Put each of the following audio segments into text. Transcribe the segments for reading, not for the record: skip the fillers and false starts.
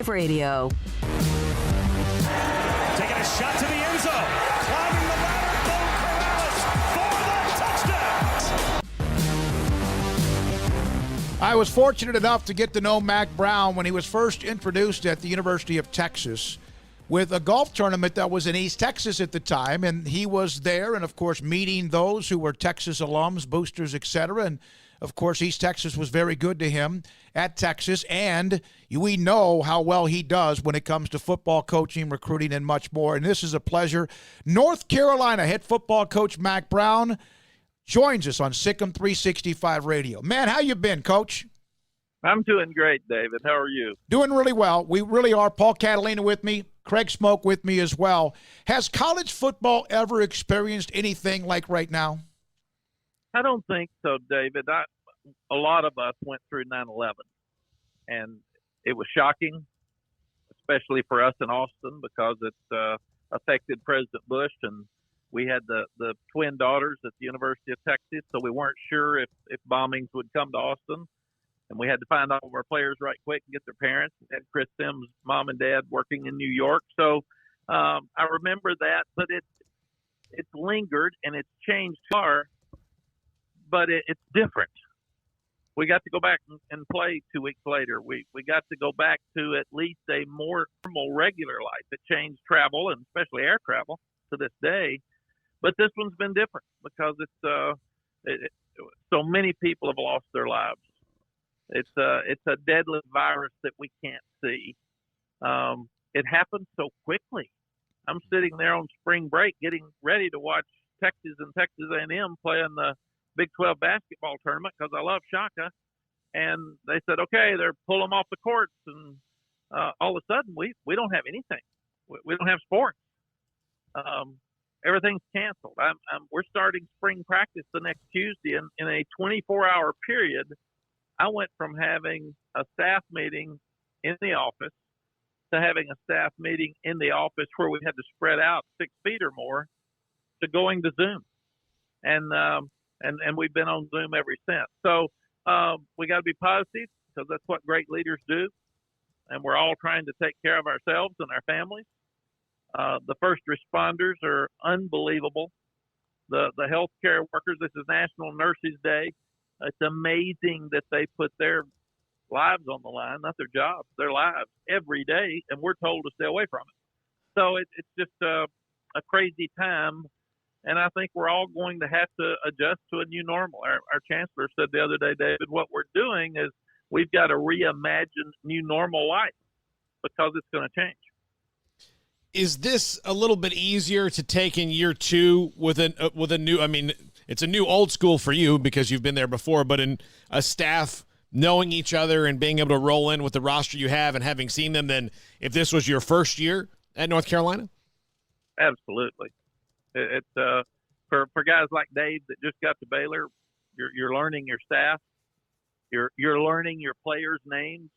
Radio. Taking a shot to the end zone. Climbing the ladder. Bo Corrales for the touchdown. I was fortunate enough to get to know Mack Brown when he was first introduced at the University of Texas with a golf tournament that was in East Texas at the time, and he was there and, of course, meeting those who were Texas alums, boosters, etc., and of course, East Texas was very good to him at Texas, and we know how well he does when it comes to football coaching, recruiting, and much more. And this is a pleasure. North Carolina head football coach Mack Brown joins us on Sikkim 365 Radio. Man, how you been, Coach? I'm doing great, David. How are you? Doing really well. We really are. Paul Catalina with me, Craig Smoke with me as well. Has college football ever experienced anything like right now? I don't think so, David. A lot of us went through 9/11, and it was shocking, especially for us in Austin because it affected President Bush, and we had the twin daughters at the University of Texas, so we weren't sure if bombings would come to Austin, and we had to find all of our players right quick and get their parents. We had Chris Sims' mom and dad working in New York, so I remember that, but it's lingered and it's changed but it's different. We got to go back and play 2 weeks later. We got to go back to at least a more normal, regular life. It changed travel, and especially air travel, to this day. But this one's been different because so many people have lost their lives. It's a deadly virus that we can't see. It happened so quickly. I'm sitting there on spring break getting ready to watch Texas and Texas A&M play in the Big 12 basketball tournament because I love Shaka, and they said, okay, they're pulling them off the courts, and all of a sudden we don't have anything. We don't have sports. Everything's canceled. We're starting spring practice the next Tuesday, and in a 24-hour period, I went from having a staff meeting in the office to having a staff meeting in the office where we had to spread out 6 feet or more to going to Zoom. And we've been on Zoom ever since. So we got to be positive because that's what great leaders do. And we're all trying to take care of ourselves and our families. The first responders are unbelievable. The healthcare workers, this is National Nurses Day. It's amazing that they put their lives on the line, not their jobs, their lives every day. And we're told to stay away from it. So it's just a crazy time. And I think we're all going to have to adjust to a new normal. Our chancellor said the other day, David, what we're doing is we've got to reimagine new normal life because it's going to change. Is this a little bit easier to take in year two with a new? I mean, it's a new old school for you because you've been there before, but in a staff knowing each other and being able to roll in with the roster you have and having seen them than if this was your first year at North Carolina? Absolutely. It's for guys like Dave that just got to Baylor, you're learning your staff, you're learning your players' names.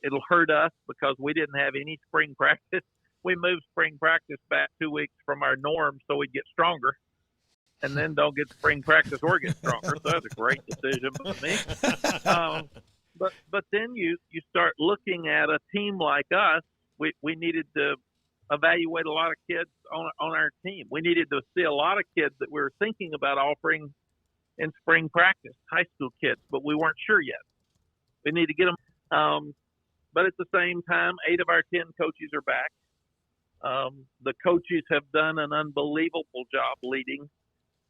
It'll hurt us because we didn't have any spring practice. We moved spring practice back 2 weeks from our norm so we'd get stronger, and then don't get spring practice or get stronger. So that's a great decision by me. But then you start looking at a team like us. We needed to evaluate a lot of kids on our team. We needed to see a lot of kids that we were thinking about offering in spring practice, high school kids, but we weren't sure yet. We need to get them. But at the same time, 8 of our 10 coaches are back. The coaches have done an unbelievable job leading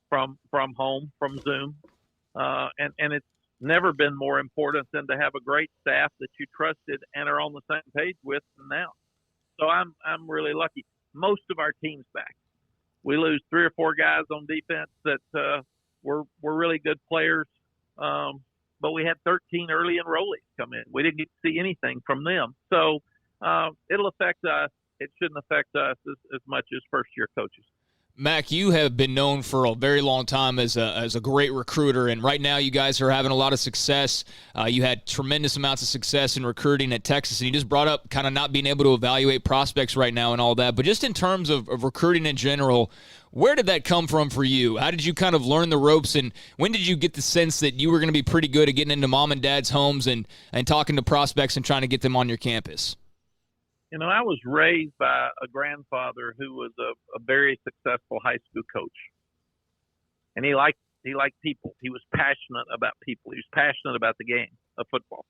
from home, from Zoom. And it's never been more important than to have a great staff that you trusted and are on the same page with now. So I'm really lucky. Most of our team's back. We lose 3 or 4 guys on defense that were really good players, but we had 13 early enrollees come in. We didn't get to see anything from them. So it'll affect us. It shouldn't affect us as much as first-year coaches. Mack, you have been known for a very long time as a great recruiter, and right now you guys are having a lot of success. You had tremendous amounts of success in recruiting at Texas, and you just brought up kind of not being able to evaluate prospects right now and all that. But just in terms of recruiting in general, where did that come from for you? How did you kind of learn the ropes, and when did you get the sense that you were going to be pretty good at getting into mom and dad's homes and talking to prospects and trying to get them on your campus? I was raised by a grandfather who was a very successful high school coach, and he liked people. He was passionate about people. He was passionate about the game of football.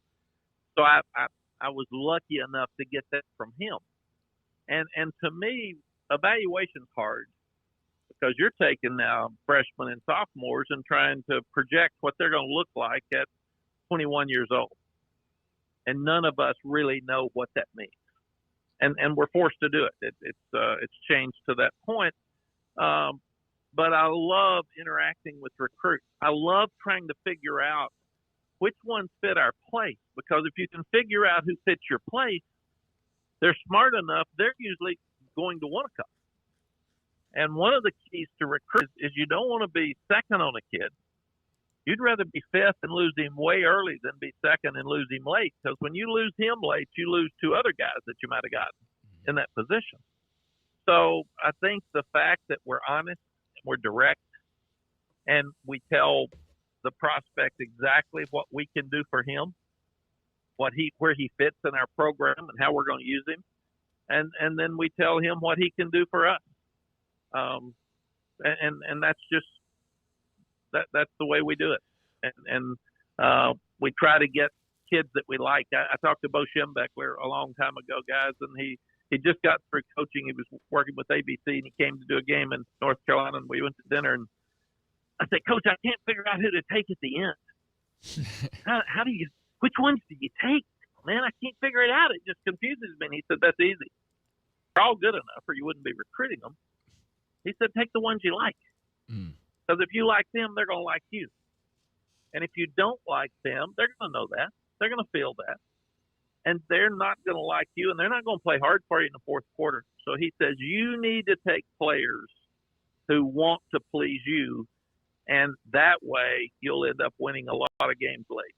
So I was lucky enough to get that from him. And to me, evaluation's hard because you're taking now freshmen and sophomores and trying to project what they're going to look like at 21 years old. And none of us really know what that means. And we're forced to do it. It's changed to that point. But I love interacting with recruits. I love trying to figure out which ones fit our place, because if you can figure out who fits your place, they're smart enough, they're usually going to want to come. And one of the keys to recruit is you don't want to be second on a kid. You'd rather be fifth and lose him way early than be second and lose him late, because when you lose him late, you lose two other guys that you might have gotten in that position. So I think the fact that we're honest, we're direct, and we tell the prospect exactly what we can do for him, where he fits in our program and how we're going to use him, and then we tell him what he can do for us. And that's just that's the way we do it. And we try to get kids that we like. I talked to Bo Schembechler a long time ago, guys, and he just got through coaching. He was working with ABC, and he came to do a game in North Carolina, and we went to dinner, and I said, Coach, I can't figure out who to take at the end. Which ones do you take? Man, I can't figure it out. It just confuses me. And he said, that's easy. They're all good enough or you wouldn't be recruiting them. He said, take the ones you like. Because if you like them, they're going to like you. And if you don't like them, they're going to know that. They're going to feel that. And they're not going to like you, and they're not going to play hard for you in the fourth quarter. So he says, you need to take players who want to please you, and that way you'll end up winning a lot of games late.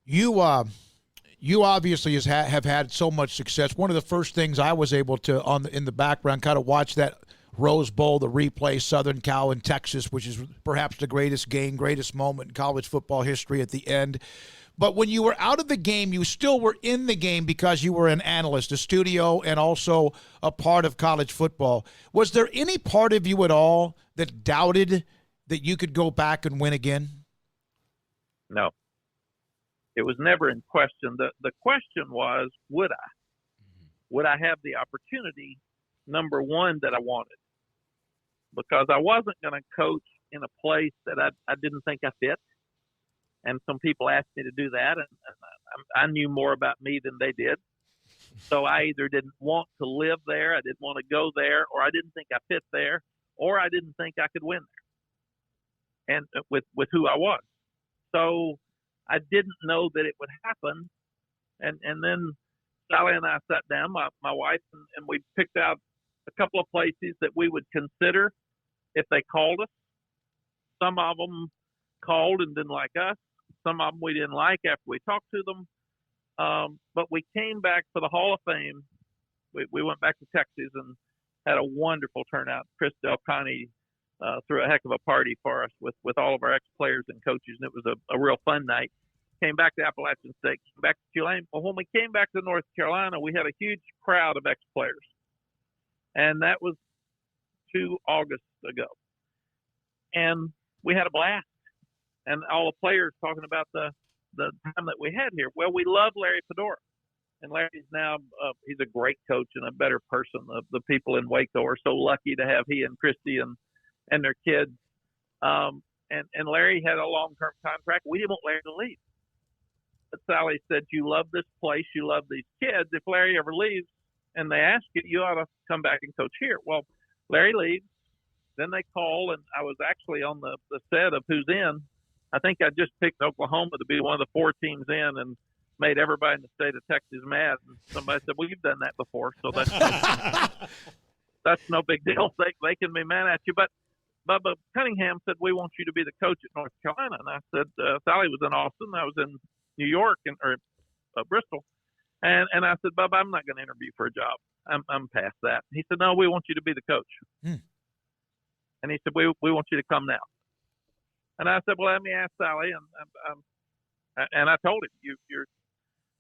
You obviously have had so much success. One of the first things I was able to, in the background, kind of watch that Rose Bowl, the replay, Southern Cal and Texas, which is perhaps the greatest game, greatest moment in college football history at the end. But when you were out of the game, you still were in the game because you were an analyst, a studio, and also a part of college football. Was there any part of you at all that doubted that you could go back and win again? No. It was never in question. The question was, would I? Would I have the opportunity, number one, that I wanted? Because I wasn't going to coach in a place that I didn't think I fit. And some people asked me to do that, and I knew more about me than they did. So I either didn't want to live there, I didn't want to go there, or I didn't think I fit there, or I didn't think I could win there. And with who I was. So I didn't know that it would happen. And then Sally and I sat down, my wife, and we picked out a couple of places that we would consider if they called us. Some of them called and didn't like us. Some of them we didn't like after we talked to them. But we came back for the Hall of Fame. We went back to Texas and had a wonderful turnout. Chris Del Conte threw a heck of a party for us with all of our ex-players and coaches, and it was a real fun night. Came back to Appalachian State, came back to Tulane. Well, when we came back to North Carolina, we had a huge crowd of ex-players. And that was 2 August ago. And we had a blast. And all the players talking about the time that we had here. Well, we love Larry Fedora. And Larry's now, he's a great coach and a better person. The people in Waco are so lucky to have he and Christy and their kids. And Larry had a long-term contract. We didn't want Larry to leave. But Sally said, you love this place. You love these kids. If Larry ever leaves and they ask you, you ought to come back and coach here. Well, Larry leaves. Then they call, and I was actually on the set of Who's In. I think I just picked Oklahoma to be one of the 4 teams in and made everybody in the state of Texas mad. And somebody said, well, you've done that before, so that's no big deal. They can be mad at you. But Bubba Cunningham said, we want you to be the coach at North Carolina. And I said, Sally was in Austin. I was in New York or Bristol. And I said, Bubba, I'm not going to interview for a job. I'm past that. He said, no, we want you to be the coach. And he said, we want you to come now. And I said, well, let me ask Sally. And I told him,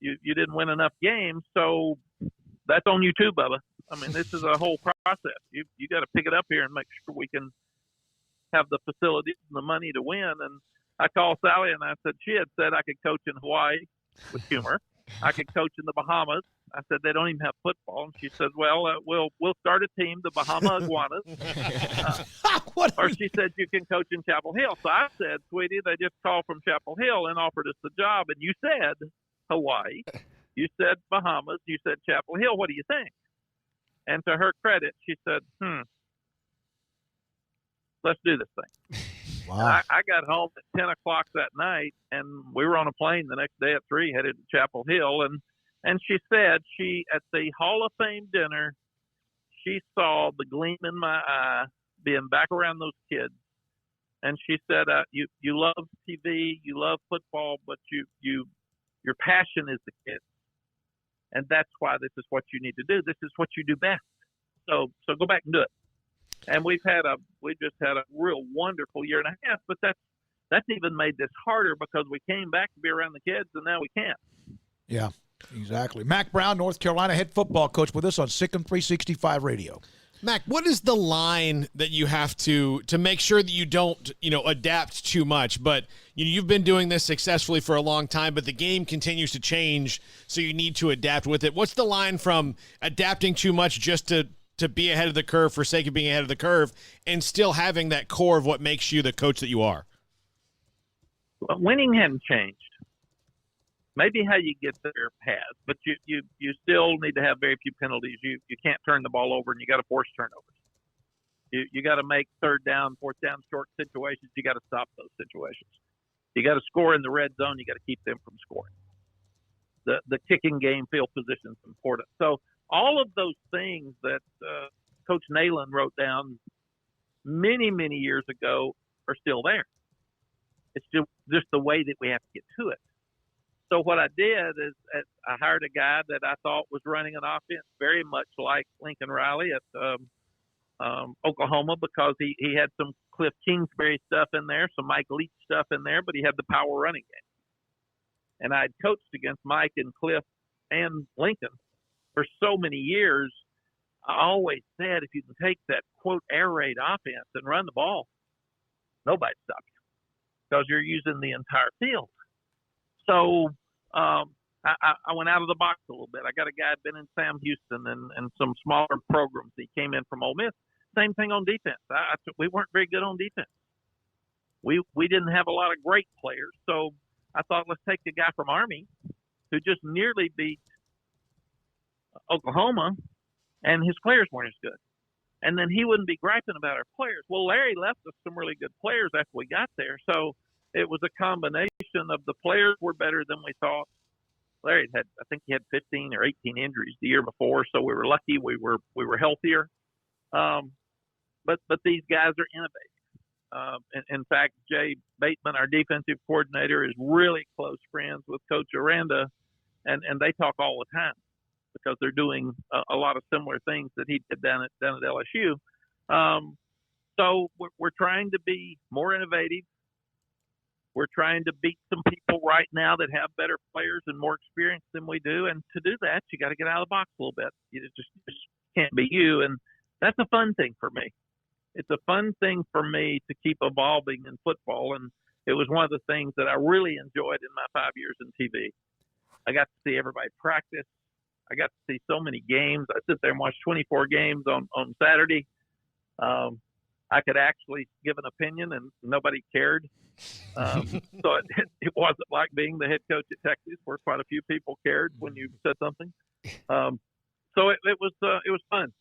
you didn't win enough games, so that's on you too, Bubba. I mean, this is a whole process. You got to pick it up here and make sure we can have the facilities and the money to win. And I called Sally and I said, she had said I could coach in Hawaii with humor. I could coach in the Bahamas. I said, they don't even have football. And she said, well, we'll start a team, the Bahama Iguanas. Or she said, you can coach in Chapel Hill. So I said, sweetie, they just called from Chapel Hill and offered us the job. And you said Hawaii. You said Bahamas. You said Chapel Hill. What do you think? And to her credit, she said, let's do this thing. Wow. I got home at 10 o'clock that night, and we were on a plane the next day at 3, headed to Chapel Hill. And she said at the Hall of Fame dinner, she saw the gleam in my eye being back around those kids. And she said, you love TV, you love football, but your passion is the kids. And that's why this is what you need to do. This is what you do best. So go back and do it. And we just had a real wonderful year and a half, but that's even made this harder because we came back to be around the kids and now we can't. Yeah, exactly. Mack Brown, North Carolina head football coach with us on Sikkim 365 Radio. Mac, what is the line that you have to make sure that you don't, adapt too much? But you've been doing this successfully for a long time, but the game continues to change, so you need to adapt with it. What's the line from adapting too much just to be ahead of the curve for sake of being ahead of the curve and still having that core of what makes you the coach that you are? Well, winning hadn't changed. Maybe how you get there has, but you still need to have very few penalties. You can't turn the ball over, and you got to force turnovers. You got to make third down, fourth down, short situations. You got to stop those situations. You got to score in the red zone. You got to keep them from scoring. The kicking game, field position is important. So all of those things that Coach Nalen wrote down many, many years ago are still there. It's just the way that we have to get to it. So what I did is I hired a guy that I thought was running an offense very much like Lincoln Riley at Oklahoma, because he had some Cliff Kingsbury stuff in there, some Mike Leach stuff in there, but he had the power running game. And I'd coached against Mike and Cliff and Lincoln for so many years. I always said, if you can take that, quote, air raid offense and run the ball, nobody stops you because you're using the entire field. So I went out of the box a little bit. I got a guy who'd been in Sam Houston and some smaller programs. He came in from Ole Miss. Same thing on defense. We weren't very good on defense. We didn't have a lot of great players. So I thought, let's take the guy from Army who just nearly beat Oklahoma, and his players weren't as good. And then he wouldn't be griping about our players. Well, Larry left us some really good players after we got there. So it was a combination of the players were better than we thought. Larry I think he had 15 or 18 injuries the year before, so we were lucky. We were healthier. But these guys are innovative. In fact, Jay Bateman, our defensive coordinator, is really close friends with Coach Aranda, and they talk all the time because they're doing a lot of similar things that he did down at LSU. So we're trying to be more innovative. We're trying to beat some people right now that have better players and more experience than we do. And to do that, you got to get out of the box a little bit. You just can't be you. And that's a fun thing for me. It's a fun thing for me to keep evolving in football. And it was one of the things that I really enjoyed in my 5 years in TV. I got to see everybody practice. I got to see so many games. I sit there and watch 24 games on Saturday. I could actually give an opinion and nobody cared. So it wasn't like being the head coach at Texas, where quite a few people cared when you said something. So it was fun,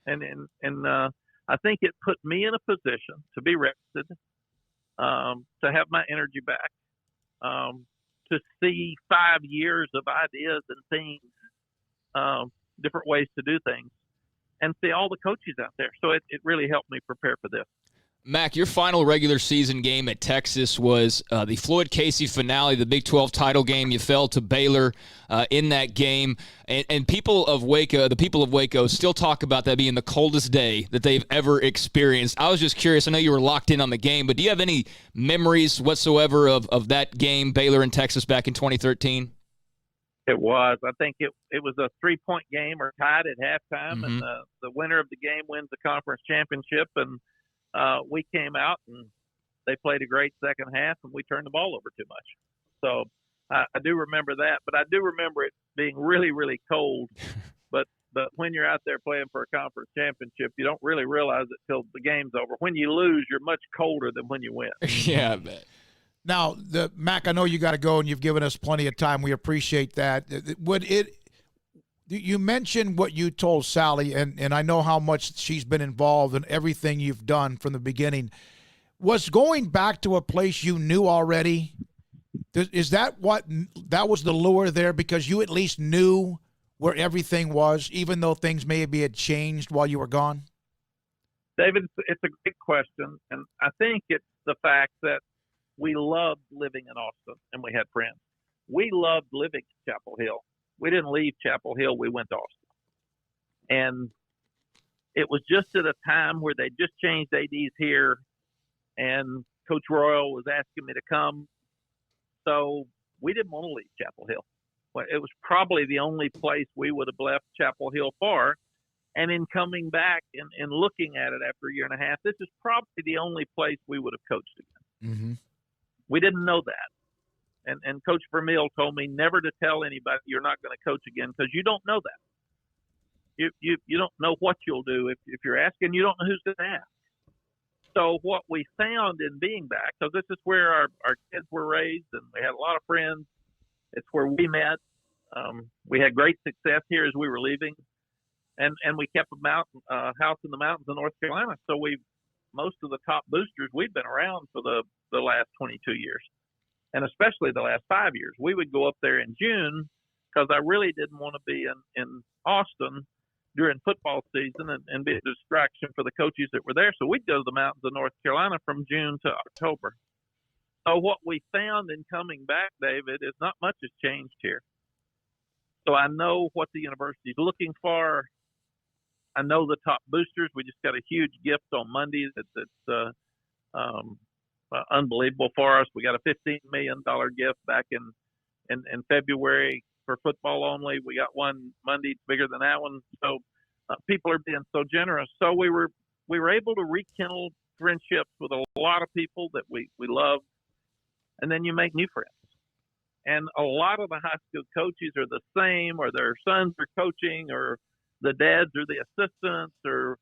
and I think it put me in a position to be rested, to have my energy back, to see 5 years of ideas and things, different ways to do things, and see all the coaches out there. So it really helped me prepare for this. Mac, your final regular season game at Texas was the Floyd Casey finale, the Big 12 title game. You fell to Baylor in that game, and the people of Waco still talk about that being the coldest day that they've ever experienced. I was just curious. I know you were locked in on the game, but do you have any memories whatsoever of that game, Baylor and Texas, back in 2013? It was. I think it was a 3-point game or tied at halftime, and the winner of the game wins the conference championship. And we came out and they played a great second half, and we turned the ball over too much. So I do remember that, but I do remember it being really, really cold. But when you're out there playing for a conference championship, you don't really realize it till the game's over. When you lose, you're much colder than when you win. Yeah, I bet. Now, Mac, I know you got to go, and you've given us plenty of time. We appreciate that. You mentioned what you told Sally, and I know how much she's been involved in everything you've done from the beginning. Was going back to a place you knew already, is that that was the lure there, because you at least knew where everything was, even though things maybe had changed while you were gone? David, it's a great question, and I think it's the fact that we loved living in Austin, and we had friends. We loved living in Chapel Hill. We didn't leave Chapel Hill. We went to Austin. And it was just at a time where they just changed ADs here, and Coach Royal was asking me to come. So we didn't want to leave Chapel Hill. It was probably the only place we would have left Chapel Hill for. And in coming back and looking at it after a year and a half, this is probably the only place we would have coached again. Mm-hmm. We didn't know that. And Coach Vermeil told me never to tell anybody you're not going to coach again, because you don't know that. You don't know what you'll do. If you're asking, you don't know who's going to ask. So what we found in being back, because this is where our kids were raised, and we had a lot of friends. It's where we met. We had great success here as we were leaving. And we kept a house in the mountains of North Carolina. So most of the top boosters, we've been around for the last 22 years, and especially the last 5 years. We would go up there in June because I really didn't want to be in Austin during football season and be a distraction for the coaches that were there. So we'd go to the mountains of North Carolina from June to October. So what we found in coming back, David, is not much has changed here. So I know what the university is looking for. I know the top boosters. We just got a huge gift on Monday that's unbelievable for us. We got a $15 million gift back in February for football only. We got one Monday bigger than that one. So people are being so generous. So we were able to rekindle friendships with a lot of people that we love, and then you make new friends. And a lot of the high school coaches are the same, or their sons are coaching, or the dads are the assistants, or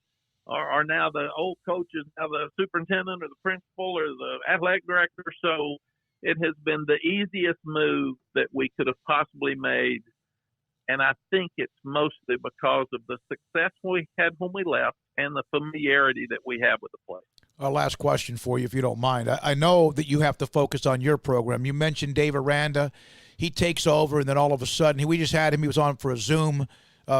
are now the old coaches, now the superintendent or the principal or the athletic director. So it has been the easiest move that we could have possibly made. And I think it's mostly because of the success we had when we left and the familiarity that we have with the place. A last question for you, if you don't mind. I know that you have to focus on your program. You mentioned Dave Aranda. He takes over, and then all of a sudden, we just had him. He was on for a Zoom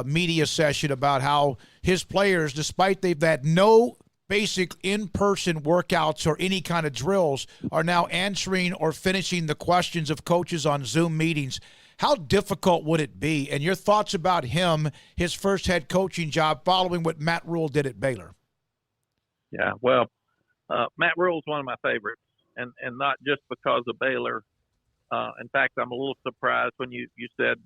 media session about how his players, despite they've had no basic in-person workouts or any kind of drills, are now answering or finishing the questions of coaches on Zoom meetings. How difficult would it be? And your thoughts about him, his first head coaching job, following what Matt Rule did at Baylor? Yeah, well, Matt Rule is one of my favorites, and not just because of Baylor. In fact, I'm a little surprised when you said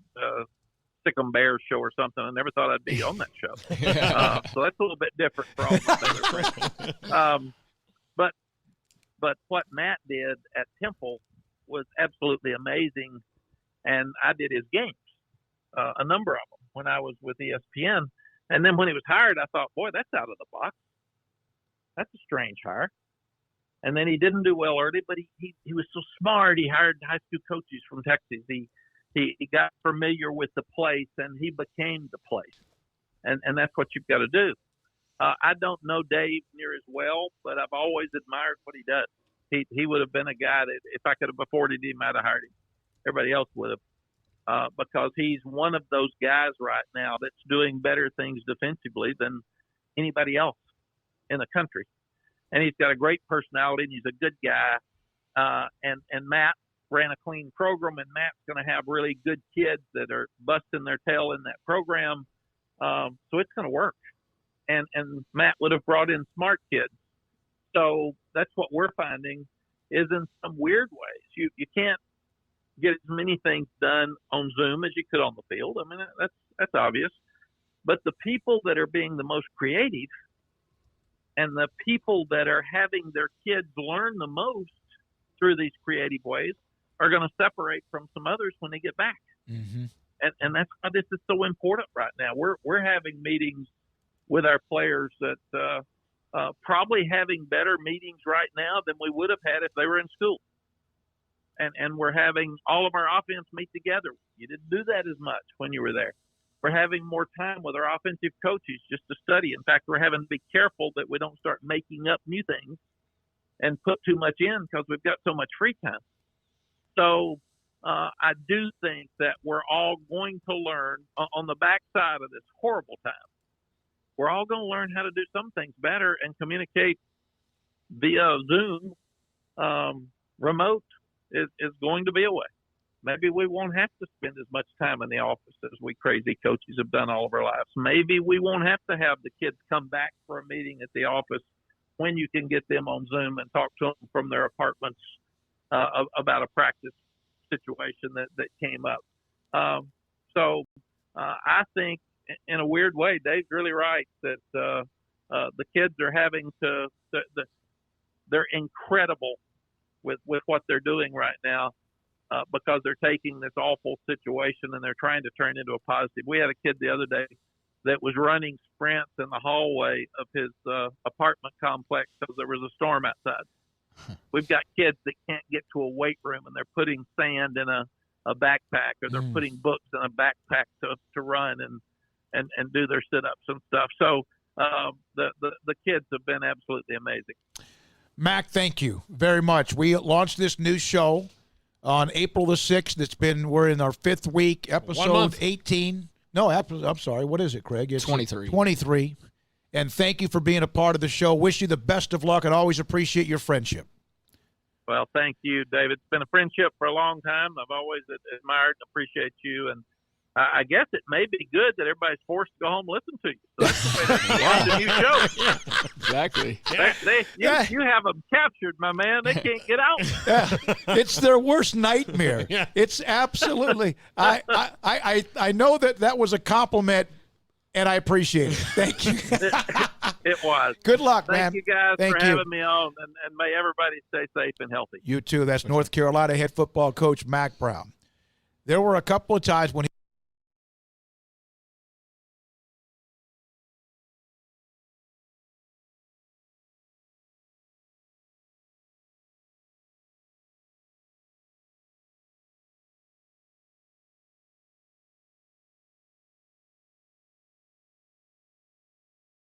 Sick'em Bears show or something. I never thought I'd be on that show. So that's a little bit different for all my Baylor friends. But what Matt did at Temple was absolutely amazing, and I did his games, a number of them, when I was with ESPN. And then when he was hired, I thought, boy, that's out of the box. That's a strange hire. And then he didn't do well early, but he was so smart. He hired high school coaches from Texas. He got familiar with the place, and he became the place. And that's what you've got to do. I don't know Dave near as well, but I've always admired what he does. He would have been a guy that if I could have afforded him, I'd have hired him. Everybody else would have, because he's one of those guys right now that's doing better things defensively than anybody else in the country. And he's got a great personality, and he's a good guy. And Matt ran a clean program, and Matt's going to have really good kids that are busting their tail in that program. So it's going to work. And Matt would have brought in smart kids. So that's what we're finding is in some weird ways. You can't get as many things done on Zoom as you could on the field. I mean, that's obvious. But the people that are being the most creative and the people that are having their kids learn the most through these creative ways are going to separate from some others when they get back. Mm-hmm. And that's why this is so important right now. We're having meetings with our players that probably having better meetings right now than we would have had if they were in school. And we're having all of our offense meet together. You didn't do that as much when you were there. We're having more time with our offensive coaches just to study. In fact, we're having to be careful that we don't start making up new things and put too much in because we've got so much free time. So I do think that we're all going to learn on the backside of this horrible time. We're all going to learn how to do some things better and communicate via Zoom. Remote is going to be a way. Maybe we won't have to spend as much time in the office as we crazy coaches have done all of our lives. Maybe we won't have to have the kids come back for a meeting at the office when you can get them on Zoom and talk to them from their apartments about a practice situation that came up. So I think in a weird way, Dave's really right that the kids are having to they're incredible with what they're doing right now because they're taking this awful situation and they're trying to turn it into a positive. We had a kid the other day that was running sprints in the hallway of his apartment complex because there was a storm outside. We've got kids that can't get to a weight room and they're putting sand in a backpack or they're putting books in a backpack to run and do their sit-ups and stuff. So the kids have been absolutely amazing. Mack, thank you very much. We launched this new show on April the 6th. We're in our 5th week, episode 18. No, I'm sorry. What is it, Craig? It's 23. 23. And thank you for being a part of the show. Wish you the best of luck and always appreciate your friendship. Well, thank you, David. It's been a friendship for a long time. I've always admired and appreciate you. And I guess it may be good that everybody's forced to go home and listen to you. So that's the way to watch a new show. Yeah, exactly. You have them captured, my man. They can't get out. It's their worst nightmare. Yeah. It's absolutely. I know that was a compliment, and I appreciate it. Thank you. It was. Good luck, Thank man. you guys Thank for you. having me on, and may everybody stay safe and healthy. You too. That's North Carolina head football coach Mack Brown. There were a couple of times when